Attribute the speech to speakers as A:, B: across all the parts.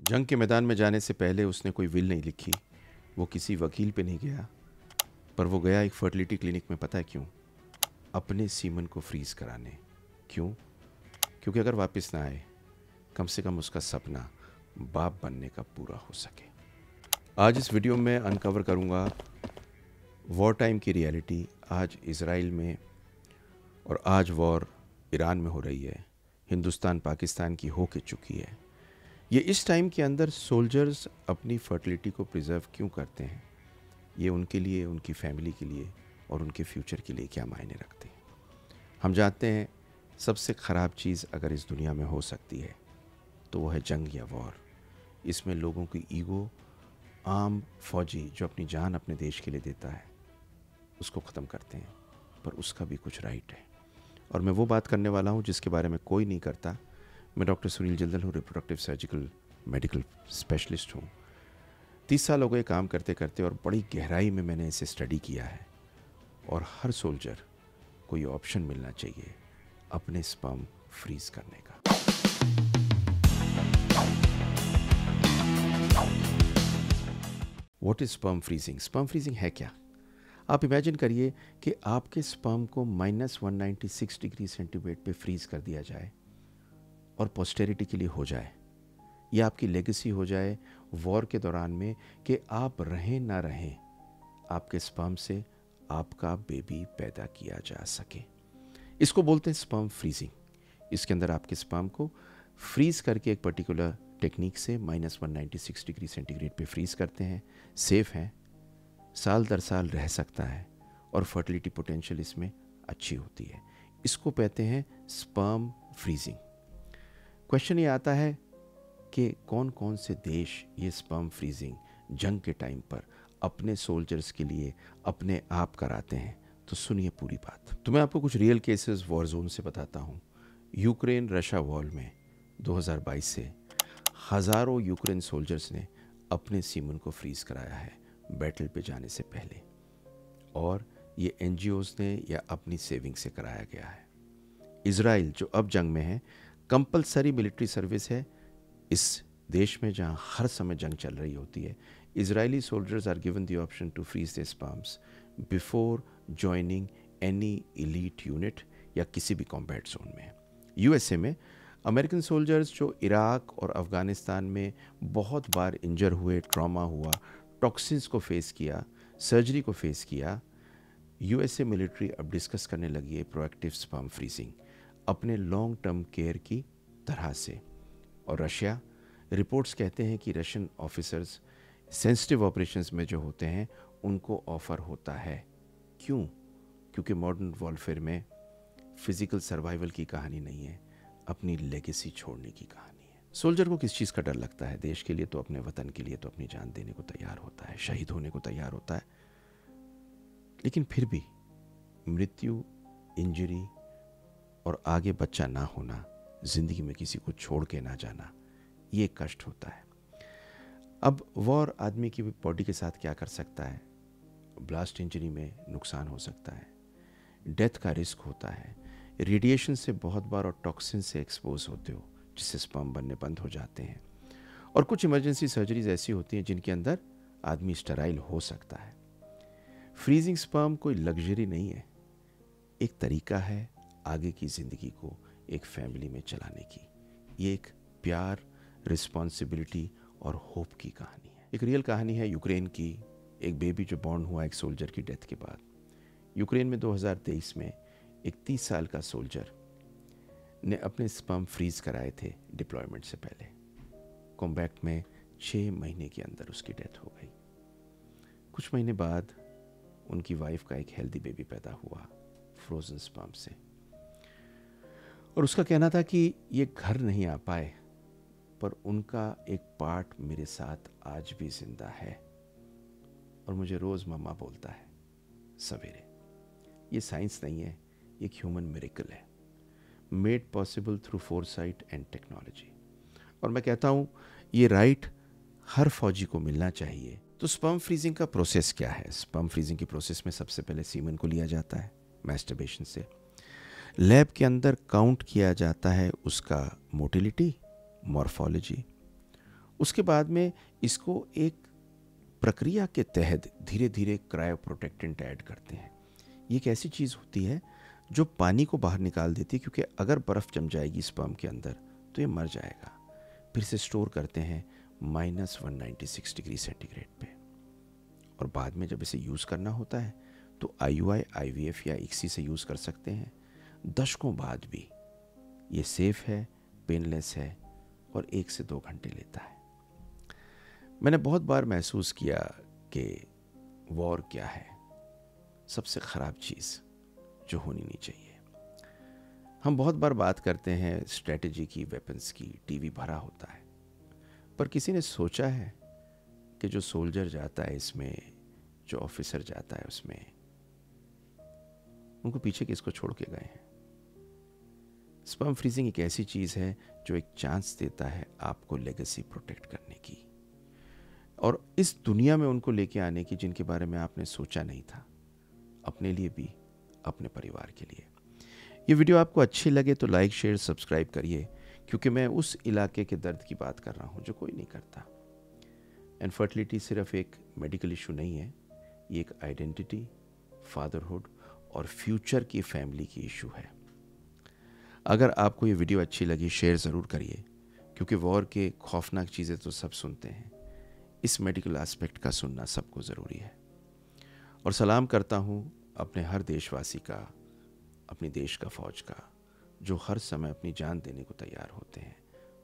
A: जंग के मैदान में जाने से पहले उसने कोई विल नहीं लिखी, वो किसी वकील पे नहीं गया, पर वो गया एक फर्टिलिटी क्लिनिक में। पता है क्यों? अपने सीमन को फ्रीज कराने। क्यों? क्योंकि अगर वापस ना आए, कम से कम उसका सपना बाप बनने का पूरा हो सके। आज इस वीडियो में अनकवर करूंगा वॉर टाइम की रियलिटी। आज इज़राइल में और आज वॉर ईरान में हो रही है, हिंदुस्तान पाकिस्तान की हो के चुकी है। ये इस टाइम के अंदर सोल्जर्स अपनी फर्टिलिटी को प्रिजर्व क्यों करते हैं, ये उनके लिए, उनकी फैमिली के लिए और उनके फ्यूचर के लिए क्या मायने रखते हैं। हम जानते हैं सबसे ख़राब चीज़ अगर इस दुनिया में हो सकती है तो वो है जंग या वॉर। इसमें लोगों की ईगो, आम फौजी जो अपनी जान अपने देश के लिए देता है, उसको ख़त्म करते हैं, पर उसका भी कुछ राइट है। और मैं वो बात करने वाला हूँ जिसके बारे में कोई नहीं करता। मैं डॉक्टर सुनील जिंदल हूँ, रिप्रोडक्टिव सर्जिकल मेडिकल स्पेशलिस्ट हूँ। 30 साल हो गए काम करते करते और बड़ी गहराई में मैंने इसे स्टडी किया है। और हर सोल्जर को ये ऑप्शन मिलना चाहिए अपने स्पर्म फ्रीज करने का। What is sperm freezing? Sperm freezing है क्या? आप इमेजिन करिए कि आपके स्पर्म को -196 डिग्री सेंटीग्रेड पे फ्रीज कर दिया जाए और पोस्टेरिटी के लिए हो जाए। यह आपकी लेगेसी हो जाए वॉर के दौरान में कि आप रहें ना रहें, आपके स्पर्म से आपका बेबी पैदा किया जा सके। इसको बोलते हैं स्पर्म फ्रीजिंग। इसके अंदर आपके स्पर्म को फ्रीज करके एक पर्टिकुलर टेक्निक से -196 डिग्री सेंटीग्रेड पे फ्रीज करते हैं। सेफ है, साल दर साल रह सकता है और फर्टिलिटी पोटेंशियल इसमें अच्छी होती है। इसको कहते हैं स्पर्म फ्रीजिंग। क्वेश्चन ये आता है कि कौन कौन से देश ये स्पर्म फ्रीजिंग जंग के टाइम पर अपने सोल्जर्स के लिए अपने आप कराते हैं। तो सुनिए पूरी बात। तो मैं आपको कुछ रियल केसेस वॉर जोन से बताता हूँ। यूक्रेन रशिया वॉर में 2022 से हज़ारों यूक्रेन सोल्जर्स ने अपने सीमन को फ्रीज कराया है बैटल पे जाने से पहले, और ये एनजीओज ने या अपनी सेविंग से कराया गया है। इज़राइल जो अब जंग में है, कंपलसरी मिलिट्री सर्विस है इस देश में जहां हर समय जंग चल रही होती है। Israeli soldiers are given the option to freeze their sperms before joining any elite unit या किसी भी कॉम्बैट जोन में। यूएसए में अमेरिकन सोल्जर्स जो इराक और अफ़गानिस्तान में बहुत बार इंजर हुए, ट्रॉमा हुआ, टॉक्सिन्स को फेस किया, सर्जरी को फेस किया, यूएसए मिलिट्री अब डिस्कस करने लगी है प्रोएक्टिव स्पर्म फ्रीजिंग अपने लॉन्ग टर्म केयर की तरह से। और रशिया, रिपोर्ट्स कहते हैं कि रशियन ऑफिसर्स सेंसिटिव ऑपरेशंस में जो होते हैं उनको ऑफर होता है। क्यों? क्योंकि मॉडर्न वॉरफेयर में फिजिकल सर्वाइवल की कहानी नहीं है, अपनी लेगेसी छोड़ने की कहानी है। सोल्जर को किस चीज़ का डर लगता है? देश के लिए तो, अपने वतन के लिए तो अपनी जान देने को तैयार होता है, शहीद होने को तैयार होता है, लेकिन फिर भी मृत्यु, इंजरी और आगे बच्चा ना होना, जिंदगी में किसी को छोड़ के ना जाना, ये कष्ट होता है। अब वॉर आदमी की बॉडी के साथ क्या कर सकता है? ब्लास्ट इंजरी में नुकसान हो सकता है, डेथ का रिस्क होता है, रेडिएशन से बहुत बार और टॉक्सिन से एक्सपोज होते हो जिससे स्पर्म बनने बंद हो जाते हैं, और कुछ इमरजेंसी सर्जरीज ऐसी होती हैं जिनके अंदर आदमी स्टेराइल हो सकता है। फ्रीजिंग स्पर्म कोई लग्जरी नहीं है, एक तरीका है आगे की ज़िंदगी को एक फैमिली में चलाने की। ये एक प्यार, रिस्पॉन्सिबिलिटी और होप की कहानी है। एक रियल कहानी है यूक्रेन की, एक बेबी जो बॉर्न हुआ एक सोल्जर की डेथ के बाद। यूक्रेन में 2023 में एक 30 साल का सोल्जर ने अपने स्पर्म फ्रीज कराए थे डिप्लॉयमेंट से पहले। कॉम्बैट में 6 महीने के अंदर उसकी डेथ हो गई। कुछ महीने बाद उनकी वाइफ का एक हेल्दी बेबी पैदा हुआ फ्रोजन स्पर्म से, और उसका कहना था कि ये घर नहीं आ पाए पर उनका एक पार्ट मेरे साथ आज भी जिंदा है और मुझे रोज़ मम्मा बोलता है सवेरे। ये साइंस नहीं है, ये एक ह्यूमन मिरेकल है, made possible through foresight and technology. और मैं कहता हूँ ये राइट हर फौजी को मिलना चाहिए। तो स्पर्म फ्रीजिंग का प्रोसेस क्या है? स्पर्म फ्रीजिंग की प्रोसेस में सबसे पहले सीमन को लिया जाता है मैस्टरबेशन से। लैब के अंदर काउंट किया जाता है उसका मोटिलिटी, मॉर्फोलॉजी। उसके बाद में इसको एक प्रक्रिया के तहत धीरे धीरे क्रायो प्रोटेक्टेंट ऐड करते हैं। ये एक ऐसी चीज़ होती है जो पानी को बाहर निकाल देती है, क्योंकि अगर बर्फ़ जम जाएगी स्पर्म के अंदर तो ये मर जाएगा। फिर से स्टोर करते हैं -196 डिग्री सेंटीग्रेड पे, और बाद में जब इसे यूज़ करना होता है तो IUI, IVF या ICSI से यूज़ कर सकते हैं। दशकों बाद भी ये सेफ़ है, पेनलेस है और 1 से 2 घंटे लेता है। मैंने बहुत बार महसूस किया कि वॉर क्या है, सबसे ख़राब चीज़ जो होनी नहीं चाहिए। हम बहुत बार बात करते हैं स्ट्रेटजी की, वेपन्स की, टीवी भरा होता है, पर किसी ने सोचा है कि जो सोल्जर जाता है इसमें, जो ऑफिसर जाता है उसमें, उनको पीछे किसको छोड़ के गए हैं? स्पर्म फ्रीजिंग एक ऐसी चीज़ है जो एक चांस देता है आपको लेगेसी प्रोटेक्ट करने की, और इस दुनिया में उनको लेके आने की जिनके बारे में आपने सोचा नहीं था, अपने लिए भी, अपने परिवार के लिए। ये वीडियो आपको अच्छी लगे तो लाइक, शेयर, सब्सक्राइब करिए, क्योंकि मैं उस इलाके के दर्द की बात कर रहा हूँ जो कोई नहीं करता। इनफर्टिलिटी सिर्फ एक मेडिकल इशू नहीं है, ये एक आइडेंटिटी, फादरहुड और फ्यूचर की फैमिली की इशू है। अगर आपको ये वीडियो अच्छी लगी, शेयर ज़रूर करिए, क्योंकि वॉर के खौफनाक चीज़ें तो सब सुनते हैं, इस मेडिकल एस्पेक्ट का सुनना सबको ज़रूरी है। और सलाम करता हूँ अपने हर देशवासी का, अपनी देश का फ़ौज का, जो हर समय अपनी जान देने को तैयार होते हैं,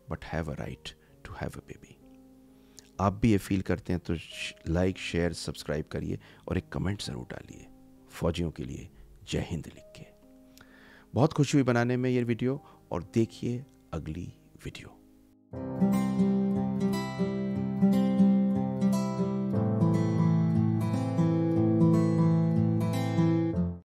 A: but have a right to have a baby. आप भी ये फील करते हैं तो लाइक, शेयर, सब्सक्राइब करिए और एक कमेंट ज़रूर डालिए फ़ौजियों के लिए जय हिंद लिख के। बहुत खुशी हुई बनाने में ये वीडियो, और देखिए अगली वीडियो।